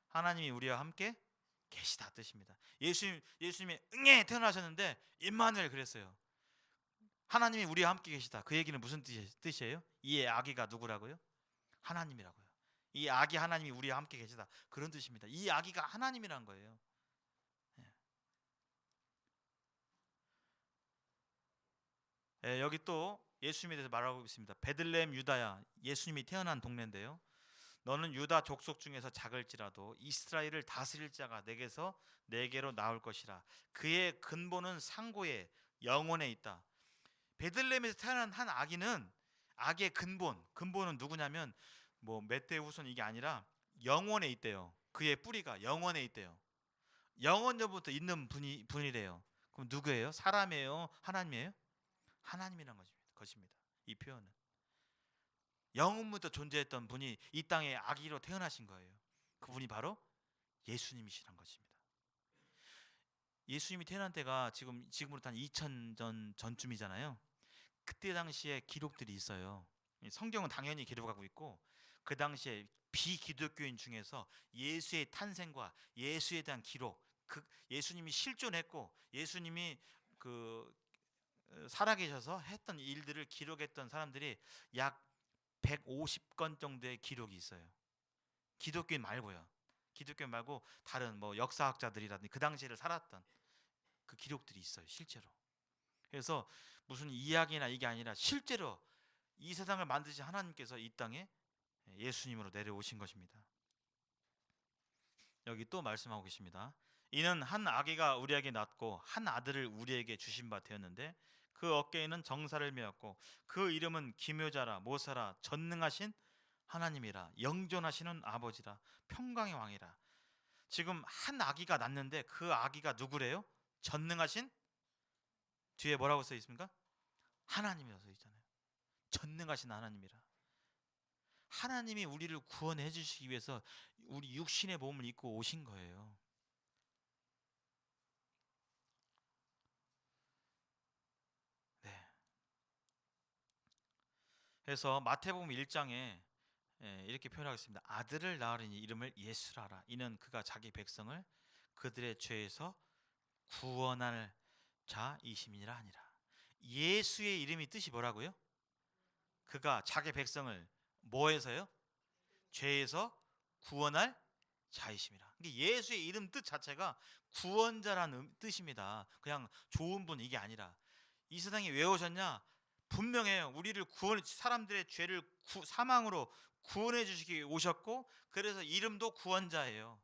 하나님이 우리와 함께 계시다 뜻입니다. 예수님이 응애 태어나셨는데 임마누엘 그랬어요. 하나님이 우리와 함께 계시다. 그 얘기는 무슨 뜻이에요? 이 아기가 누구라고요? 하나님이라고요. 이 아기 하나님이 우리와 함께 계시다. 그런 뜻입니다. 이 아기가 하나님이란 거예요. 예, 여기 또 예수님에 대해서 말하고 있습니다. 베들레헴 유다야, 예수님이 태어난 동네인데요. 너는 유다 족속 중에서 작을지라도 이스라엘을 다스릴 자가 내게로 나올 것이라. 그의 근본은 상고에 영원에 있다. 베들레헴에서 태어난 한 아기는 아기의 근본은 누구냐면 뭐 메테우선 이게 아니라 영원에 있대요. 그의 뿌리가 영원에 있대요. 영원전부터 있는 분이래요. 그럼 누구예요? 사람이에요? 하나님이에요? 하나님이란 것입니다. 이 표현은 영원부터 존재했던 분이 이 땅에 아기로 태어나신 거예요. 그분이 바로 예수님이시란 것입니다. 예수님이 태어난 때가 지금으로부터 한 2000년 전쯤이잖아요. 그때 당시에 기록들이 있어요. 성경은 당연히 기록하고 있고 그 당시에 비기독교인 중에서 예수의 탄생과 예수에 대한 기록, 예수님이 실존했고 예수님이 그 살아계셔서 했던 일들을 기록했던 사람들이 약 150건 정도의 기록이 있어요. 기독교인 말고요. 기독교인 말고 다른 뭐 역사학자들이라든지 그 당시를 살았던 그 기록들이 있어요. 실제로. 그래서 무슨 이야기나 이게 아니라 실제로 이 세상을 만드신 하나님께서 이 땅에 예수님으로 내려오신 것입니다. 여기 또 말씀하고 계십니다. 이는 한 아기가 우리에게 낳고 한 아들을 우리에게 주신 바 되었는데 그 어깨에는 정사를 메었고 그 이름은 기묘자라 모사라 전능하신 하나님이라 영존하시는 아버지라 평강의 왕이라. 지금 한 아기가 낳는데 그 아기가 누구래요? 전능하신, 뒤에 뭐라고 써 있습니까? 하나님이라고 써 있잖아요. 전능하신 하나님이라. 하나님이 우리를 구원해 주시기 위해서 우리 육신의 몸을 입고 오신 거예요. 네. 그래서 마태복음 1장에 이렇게 표현하겠습니다. 아들을 낳으리니 이름을 예수라 하라. 이는 그가 자기 백성을 그들의 죄에서 구원할 자이심이라 하니라. 예수의 이름이 뜻이 뭐라고요? 그가 자기 백성을 뭐에서요? 죄에서 구원할 자이심이라. 이게 예수의 이름 뜻 자체가 구원자라는 뜻입니다. 그냥 좋은 분 이게 아니라 이 세상에 왜 오셨냐? 분명해요. 우리를 사람들의 죄를 사망으로 구원해 주시기 위해 오셨고 그래서 이름도 구원자예요.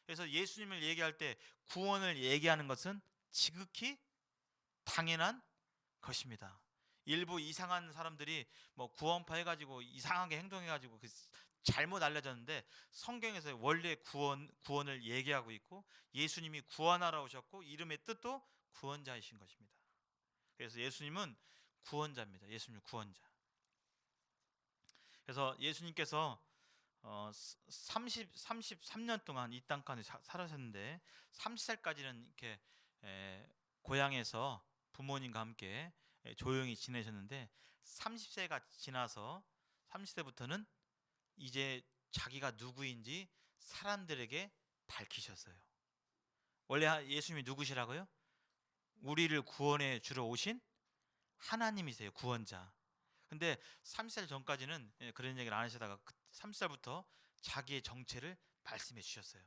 그래서 예수님을 얘기할 때 구원을 얘기하는 것은 지극히 당연한 것입니다. 일부 이상한 사람들이 뭐 구원파 해가지고 이상하게 행동해가지고 잘못 알려졌는데 성경에서 원래 구원을 얘기하고 있고 예수님이 구원하러 오셨고 이름의 뜻도 구원자이신 것입니다. 그래서 예수님은 구원자입니다. 예수님 구원자. 그래서 예수님께서 33년 동안 이 땅까지 살아셨는데 30살까지는 이렇게 고향에서 부모님과 함께 조용히 지내셨는데 30세가 지나서 30세부터는 이제 자기가 누구인지 사람들에게 밝히셨어요. 원래 예수님이 누구시라고요? 우리를 구원해 주러 오신 하나님이세요. 구원자. 근데 30살 전까지는 그런 얘기를 안 하시다가 30살부터 자기의 정체를 말씀해 주셨어요.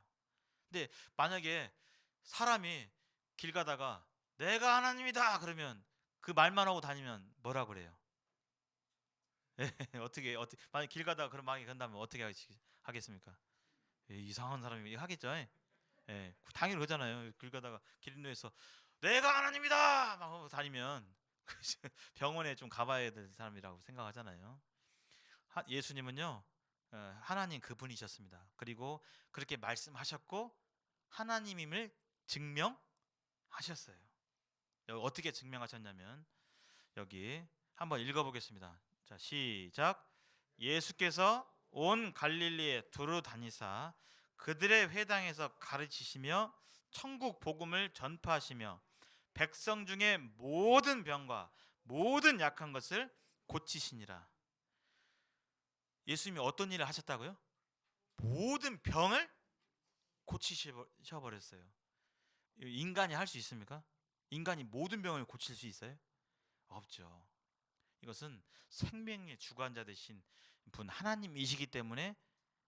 근데 만약에 사람이 길 가다가 내가 하나님이다 그러면 그 말만 하고 다니면 뭐라 그래요? 어떻게 만약 길 가다가 그런 말이 건다면 어떻게 하겠습니까? 이상한 사람이 하겠죠. 당연히 그러잖아요. 길 가다가 길로에서 내가 하나님이다 막 하고 다니면 병원에 좀 가봐야 될 사람이라고 생각하잖아요. 예수님은요 하나님 그분이셨습니다. 그리고 그렇게 말씀하셨고 하나님임을 증명하셨어요. 여기 어떻게 증명하셨냐면 여기 한번 읽어보겠습니다. 자, 시작. 예수께서 온 갈릴리에 두루 다니사 그들의 회당에서 가르치시며 천국 복음을 전파하시며 백성 중에 모든 병과 모든 약한 것을 고치시니라. 예수님이 어떤 일을 하셨다고요? 모든 병을 고치셔버렸어요. 인간이 할 수 있습니까? 인간이 모든 병을 고칠 수 있어요? 없죠. 이것은 생명의 주관자 되신 분 하나님이시기 때문에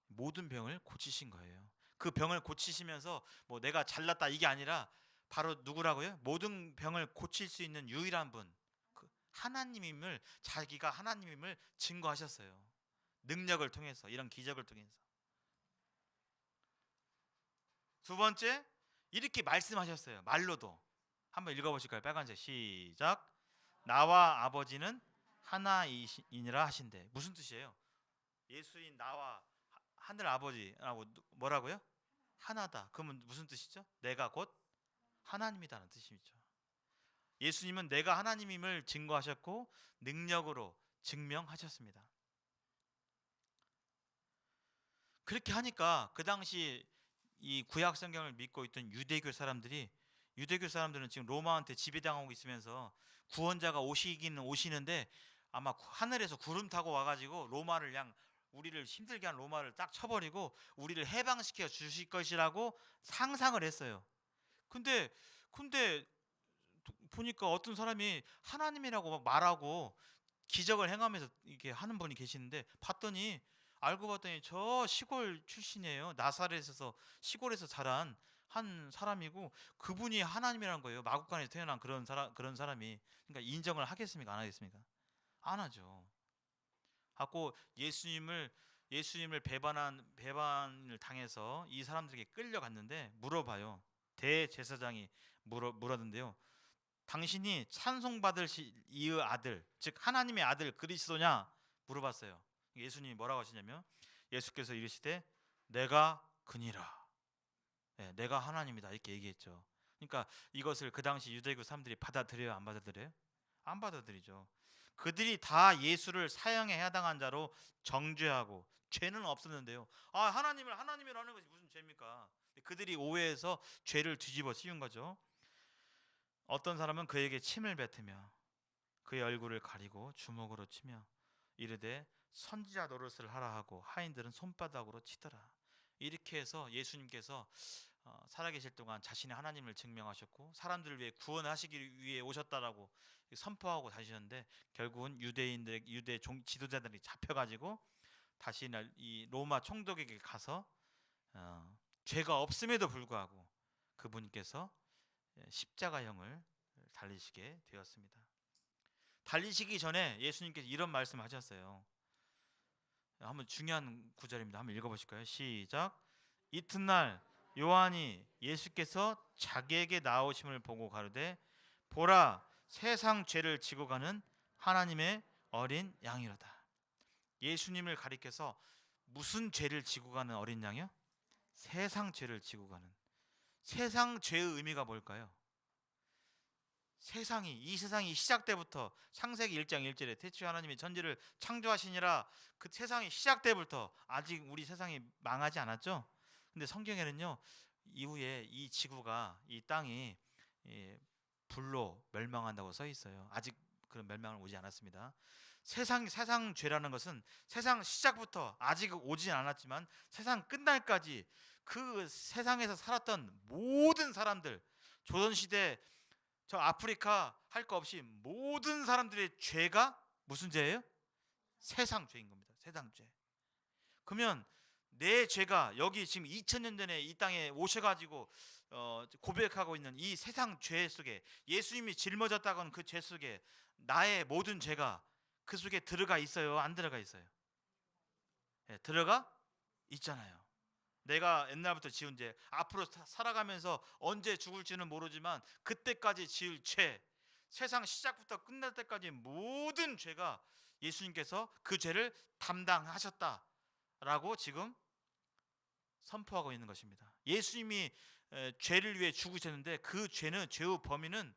모든 병을 고치신 거예요. 그 병을 고치시면서 뭐 내가 잘났다 이게 아니라 바로 누구라고요? 모든 병을 고칠 수 있는 유일한 분, 그 하나님임을, 자기가 하나님임을 증거하셨어요. 능력을 통해서, 이런 기적을 통해서. 두 번째, 이렇게 말씀하셨어요. 말로도. 한번 읽어보실까요? 빨간색 시작. 나와 아버지는 하나이니라 하신대. 무슨 뜻이에요? 예수인 나와 하늘 아버지라고 뭐라고요? 하나다. 그러면 무슨 뜻이죠? 내가 곧 하나님이다는 뜻이죠. 예수님은 내가 하나님임을 증거하셨고 능력으로 증명하셨습니다. 그렇게 하니까 그 당시 이 구약 성경을 믿고 있던 유대교 사람들은 지금 로마한테 지배당하고 있으면서 구원자가 오시기는 오시는데 아마 하늘에서 구름 타고 와가지고 로마를 그냥 우리를 힘들게 한 로마를 딱 쳐버리고 우리를 해방시켜 주실 것이라고 상상을 했어요. 근데 보니까 어떤 사람이 하나님이라고 막 말하고 기적을 행하면서 이렇게 하는 분이 계시는데 알고 봤더니 저 시골 출신이에요. 나사렛에서 시골에서 자란 한 사람이고 그분이 하나님이라는 거예요. 마국간에서 태어난 그런 사람이. 그러니까 인정을 하겠습니까? 안 하겠습니까? 안 하죠. 하고 예수님을 배반을 당해서 이 사람들에게 끌려갔는데 물어봐요. 대제사장이 물었는데요. 당신이 찬송받으실 이의 아들, 즉 하나님의 아들 그리스도냐 물어봤어요. 예수님이 뭐라고 하시냐면 예수께서 이르시되 내가 그니라. 네, 내가 하나님이다 이렇게 얘기했죠. 그러니까 이것을 그 당시 유대교 사람들이 받아들여요, 안 받아들여요? 안 받아들이죠. 그들이 다 예수를 사형에 해당한 자로 정죄하고 죄는 없었는데요. 하나님을 하는 것이 무슨 죄입니까? 그들이 오해해서 죄를 뒤집어 씌운 거죠. 어떤 사람은 그에게 침을 뱉으며 그의 얼굴을 가리고 주먹으로 치며 이르되 선지자 노릇을 하라 하고 하인들은 손바닥으로 치더라. 이렇게 해서 예수님께서 살아계실 동안 자신의 하나님을 증명하셨고 사람들을 위해 구원하시기 위해 오셨다라고 선포하고 다니셨는데 결국은 유대 지도자들이 잡혀가지고 다시 이 로마 총독에게 가서 죄가 없음에도 불구하고 그분께서 십자가형을 달리시게 되었습니다. 달리시기 전에 예수님께서 이런 말씀하셨어요. 한번 중요한 구절입니다. 한번 읽어보실까요? 시작. 이튿날 요한이 예수께서 자기에게 나오심을 보고 가로되 보라 세상 죄를 지고 가는 하나님의 어린 양이로다. 예수님을 가리켜서 무슨 죄를 지고 가는 어린 양이요? 세상 죄를 지고 가는. 세상 죄의 의미가 뭘까요? 이 세상이 시작 때부터 창세기 1장 1절에 태초에 하나님이 천지를 창조하시니라, 그 세상이 시작 때부터 아직 우리 세상이 망하지 않았죠. 근데 성경에는요 이후에 이 지구가, 이 땅이 불로 멸망한다고 써 있어요. 아직 그런 멸망은 오지 않았습니다. 세상 죄라는 것은 세상 시작부터 아직 오지 않았지만 세상 끝날까지 그 세상에서 살았던 모든 사람들, 조선시대 저 아프리카 할 거 없이 모든 사람들의 죄가 무슨 죄예요? 세상 죄인 겁니다. 세상 죄. 그러면 내 죄가 여기 지금 2000년 전에 이 땅에 오셔가지고 고백하고 있는 이 세상 죄 속에, 예수님이 짊어졌다고는 그 죄 속에 나의 모든 죄가 그 속에 들어가 있어요? 안 들어가 있어요? 네, 들어가 있잖아요. 내가 옛날부터 지은 죄, 앞으로 살아가면서 언제 죽을지는 모르지만 그때까지 지을 죄, 세상 시작부터 끝날 때까지 모든 죄가 예수님께서 그 죄를 담당하셨다라고 지금 선포하고 있는 것입니다. 예수님이 죄를 위해 죽으셨는데 그 죄의 범위는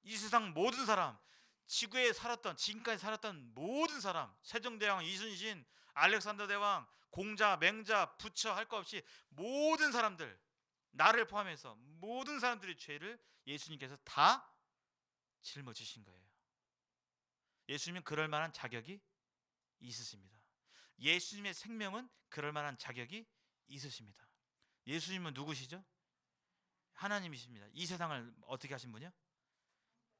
이 세상 모든 사람, 지구에 살았던, 지금까지 살았던 모든 사람, 세종대왕, 이순신, 알렉산더 대왕, 공자, 맹자, 부처 할 것 없이 모든 사람들, 나를 포함해서 모든 사람들의 죄를 예수님께서 다 짊어지신 거예요. 예수님은 그럴 만한 자격이 있으십니다. 예수님의 생명은 그럴 만한 자격이 있으십니다. 예수님은 누구시죠? 하나님이십니다. 이 세상을 어떻게 하신 분이요?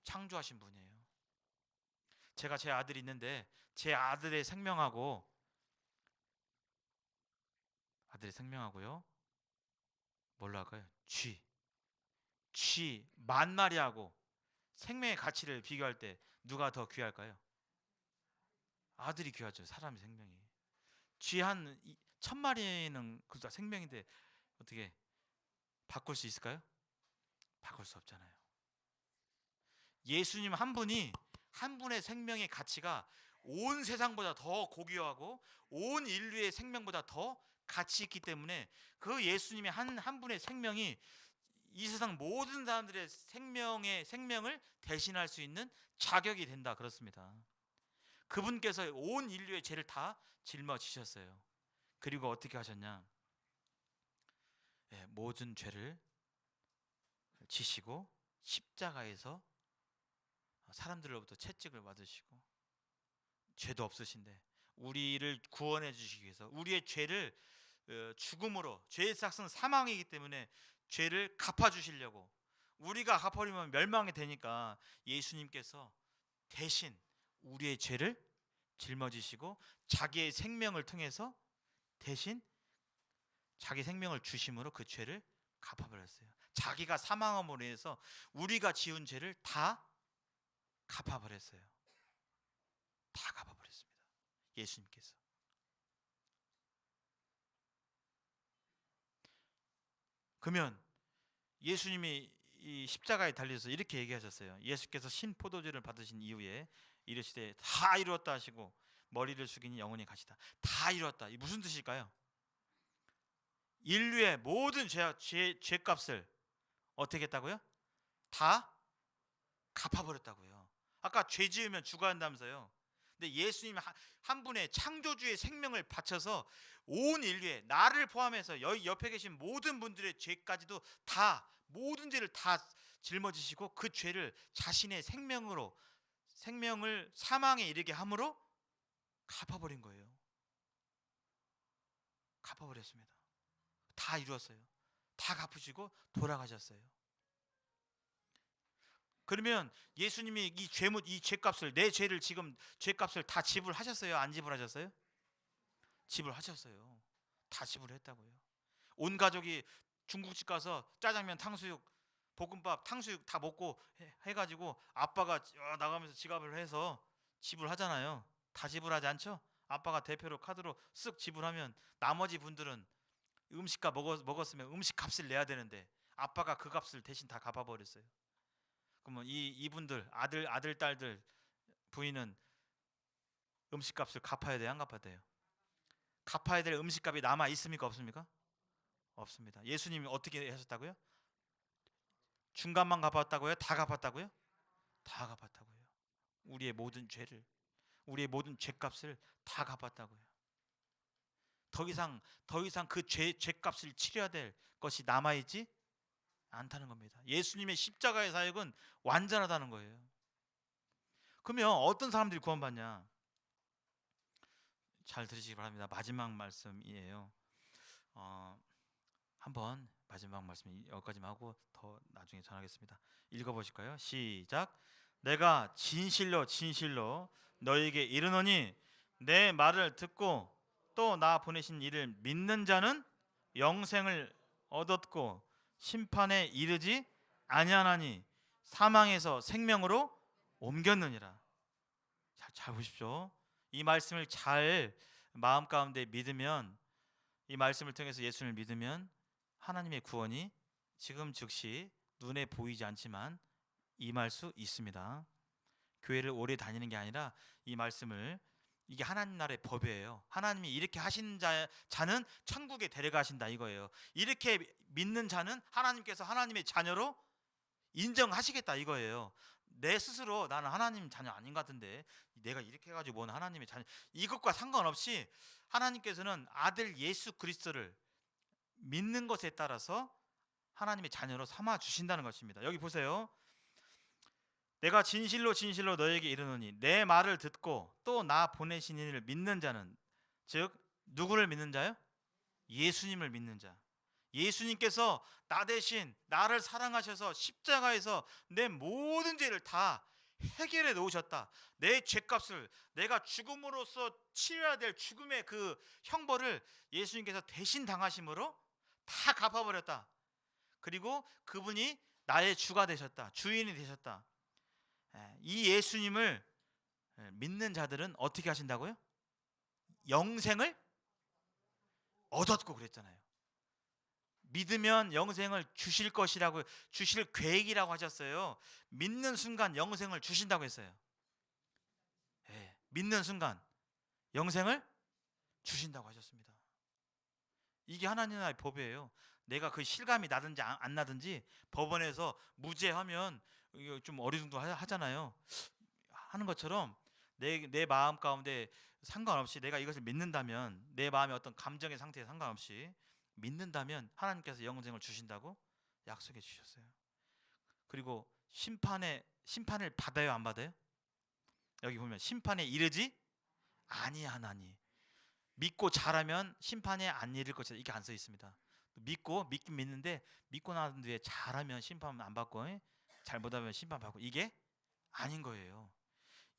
창조하신 분이에요. 제가 제 아들이 있는데 제 아들의 생명하고요. 뭘로 할까요? 쥐 만 마리하고 생명의 가치를 비교할 때 누가 더 귀할까요? 아들이 귀하죠. 사람의 생명이. 쥐 한 1000마리는 그다 생명인데 어떻게 바꿀 수 있을까요? 바꿀 수 없잖아요. 예수님 한 분의 생명의 가치가 온 세상보다 더 고귀하고 온 인류의 생명보다 더 가치 있기 때문에 그 예수님의 한 분의 생명이 이 세상 모든 사람들의 생명을 대신할 수 있는 자격이 된다 그렇습니다. 그분께서 온 인류의 죄를 다 짊어지셨어요. 그리고 어떻게 하셨냐? 모든 죄를 지시고 십자가에서 사람들로부터 채찍을 받으시고 죄도 없으신데 우리를 구원해 주시기 위해서 우리의 죄를 죽음으로 죄의 삭은 사망이기 때문에 죄를 갚아 주시려고 우리가 갚아버리면 멸망이 되니까 예수님께서 대신 우리의 죄를 짊어지시고 자기의 생명을 통해서 대신 자기 생명을 주심으로 그 죄를 갚아버렸어요. 자기가 사망함으로 인해서 우리가 지은 죄를 다 갚아버렸어요. 다 갚아버렸습니다. 예수님께서. 그러면 예수님이 이 십자가에 달려서 이렇게 얘기하셨어요. 예수께서 신 포도주를 받으신 이후에 이르시되 다 이루었다 하시고 머리를 숙이니 영원히 가시다. 다 이루었다. 이 무슨 뜻일까요? 인류의 모든 죄값을 어떻게 했다고요? 다 갚아버렸다고요. 아까 죄 지으면 죽어야 한다면서요. 근데 예수님이 한 분의 창조주의 생명을 바쳐서 온 인류의 나를 포함해서 옆에 계신 모든 분들의 죄까지도 다 모든 죄를 다 짊어지시고 그 죄를 자신의 생명을 사망에 이르게 함으로 갚아버린 거예요. 갚아버렸습니다. 다 이루었어요. 다 갚으시고 돌아가셨어요. 그러면 예수님이 이 죄값을 내 죄를 지금 죄값을 다 지불하셨어요? 안 지불하셨어요? 지불하셨어요. 다 지불했다고요. 온 가족이 중국집 가서 짜장면, 탕수육, 볶음밥, 탕수육 다 먹고 해가지고 아빠가 나가면서 지갑을 해서 지불하잖아요. 다 지불하지 않죠? 아빠가 대표로 카드로 쓱 지불하면 나머지 분들은 음식값 먹었으면 음식 값을 내야 되는데 아빠가 그 값을 대신 다 갚아버렸어요. 그러면 이분들 아들 딸들 부인은 음식값을 갚아야 돼요? 안 갚아야 돼요? 갚아야 될 음식값이 남아 있습니까? 없습니까? 없습니다. 예수님이 어떻게 하셨다고요? 중간만 갚았다고요? 다 갚았다고요? 다 갚았다고요. 우리의 모든 죄값을 다 갚았다고요. 더 이상 그 죄값을 치러야 될 것이 남아 있지 않다는 겁니다. 예수님의 십자가의 사역은 완전하다는 거예요. 그러면 어떤 사람들이 구원받냐? 잘 들으시기 바랍니다. 마지막 말씀이에요. 한번 마지막 말씀 여기까지만 하고 더 나중에 전하겠습니다. 읽어보실까요? 시작. 내가 진실로 너희에게 이르노니 내 말을 듣고 또 나 보내신 이를 믿는 자는 영생을 얻었고 심판에 이르지 아니하나니 사망에서 생명으로 옮겼느니라. 잘 보십시오. 이 말씀을 잘 마음 가운데 믿으면 이 말씀을 통해서 예수를 믿으면 하나님의 구원이 지금 즉시 눈에 보이지 않지만 임할 수 있습니다. 교회를 오래 다니는 게 아니라 이 말씀을 이게 하나님 나라의 법이에요. 하나님이 이렇게 하신 자는 천국에 데려가신다 이거예요. 이렇게 믿는 자는 하나님께서 하나님의 자녀로 인정하시겠다 이거예요. 내 스스로 나는 하나님 자녀 아닌 것 같은데 내가 이렇게 해가지고 뭔 하나님의 자녀 이것과 상관없이 하나님께서는 아들 예수 그리스도를 믿는 것에 따라서 하나님의 자녀로 삼아 주신다는 것입니다. 여기 보세요. 내가 진실로 너에게 이르노니 내 말을 듣고 또 나 보내신 이를 믿는 자는 즉 누구를 믿는 자요? 예수님을 믿는 자. 예수님께서 나 대신 나를 사랑하셔서 십자가에서 내 모든 죄를 다 해결해 놓으셨다. 내 죄값을, 내가 죽음으로써 치러야 될 죽음의 그 형벌을 예수님께서 대신 당하심으로 다 갚아버렸다. 그리고 그분이 나의 주가 되셨다. 주인이 되셨다. 이 예수님을 믿는 자들은 어떻게 하신다고요? 영생을 얻었고 그랬잖아요. 믿으면 영생을 주실 것이라고, 주실 계획이라고 하셨어요. 믿는 순간 영생을 주신다고 했어요. 믿는 순간 영생을 주신다고 하셨습니다. 이게 하나님 나라의 법이에요. 내가 그 실감이 나든지 안 나든지 법원에서 무죄하면 이거 좀 어리둥도 하잖아요. 하는 것처럼 내 마음 가운데 상관없이 내가 이것을 믿는다면, 내 마음의 어떤 감정의 상태에 상관없이 믿는다면 하나님께서 영생을 주신다고 약속해 주셨어요. 그리고 심판을 받아요, 안 받아요? 여기 보면 심판에 이르지 아니하나니, 믿고 잘하면 심판에 안 이를 것이다, 이게 안 써 있습니다. 믿긴 믿는데 믿고 난 뒤에 잘하면 심판 안 받고 잘못하면 심판 받고, 이게 아닌 거예요.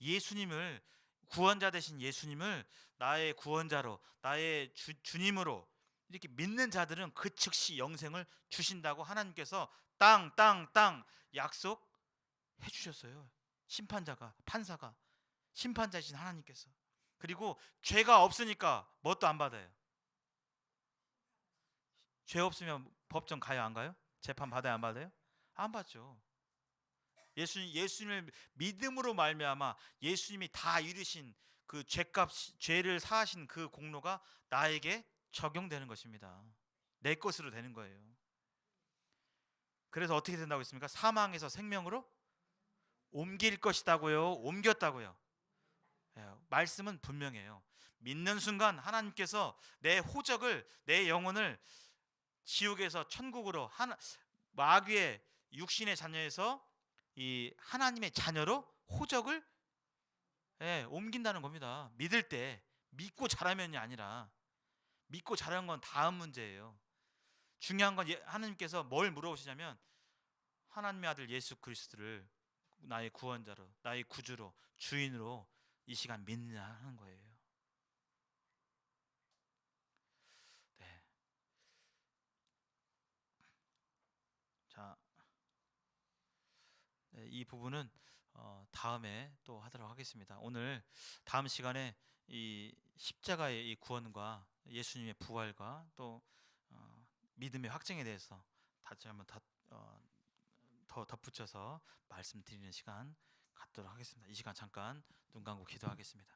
예수님을, 구원자 되신 예수님을 나의 구원자로, 나의 주님으로 이렇게 믿는 자들은 그 즉시 영생을 주신다고 하나님께서 땅 약속해 주셨어요. 심판자가, 판사가, 심판자이신 하나님께서. 그리고 죄가 없으니까 뭣도 안 받아요. 죄 없으면 법정 가요, 안 가요? 재판 받아요, 안 받아요? 안 받죠. 예수님을 믿음으로 말미암아 예수님이 다 이루신 그 죄값, 죄를 사하신 그 공로가 나에게 적용되는 것입니다. 내 것으로 되는 거예요. 그래서 어떻게 된다고 했습니까? 사망에서 생명으로 옮길 것이다고요, 옮겼다고요? 말씀은 분명해요. 믿는 순간 하나님께서 내 호적을, 내 영혼을 지옥에서 천국으로, 마귀의 육신의 자녀에서 이 하나님의 자녀로 호적을 옮긴다는 겁니다. 믿을 때, 믿고 잘하면이 아니라, 믿고 잘하는 건 다음 문제예요. 중요한 건 하나님께서 뭘 물어보시냐면 하나님의 아들 예수 그리스도를 나의 구원자로, 나의 구주로, 주인으로 이 시간 믿느냐 하는 거예요. 네. 자, 이 부분은 다음에 또 하도록 하겠습니다. 오늘 다음 시간에 이 십자가의 이 구원과 예수님의 부활과 또 믿음의 확증에 대해서 다시 한번 더 덧붙여서 말씀드리는 시간 갖도록 하겠습니다. 이 시간 잠깐 눈 감고 기도하겠습니다.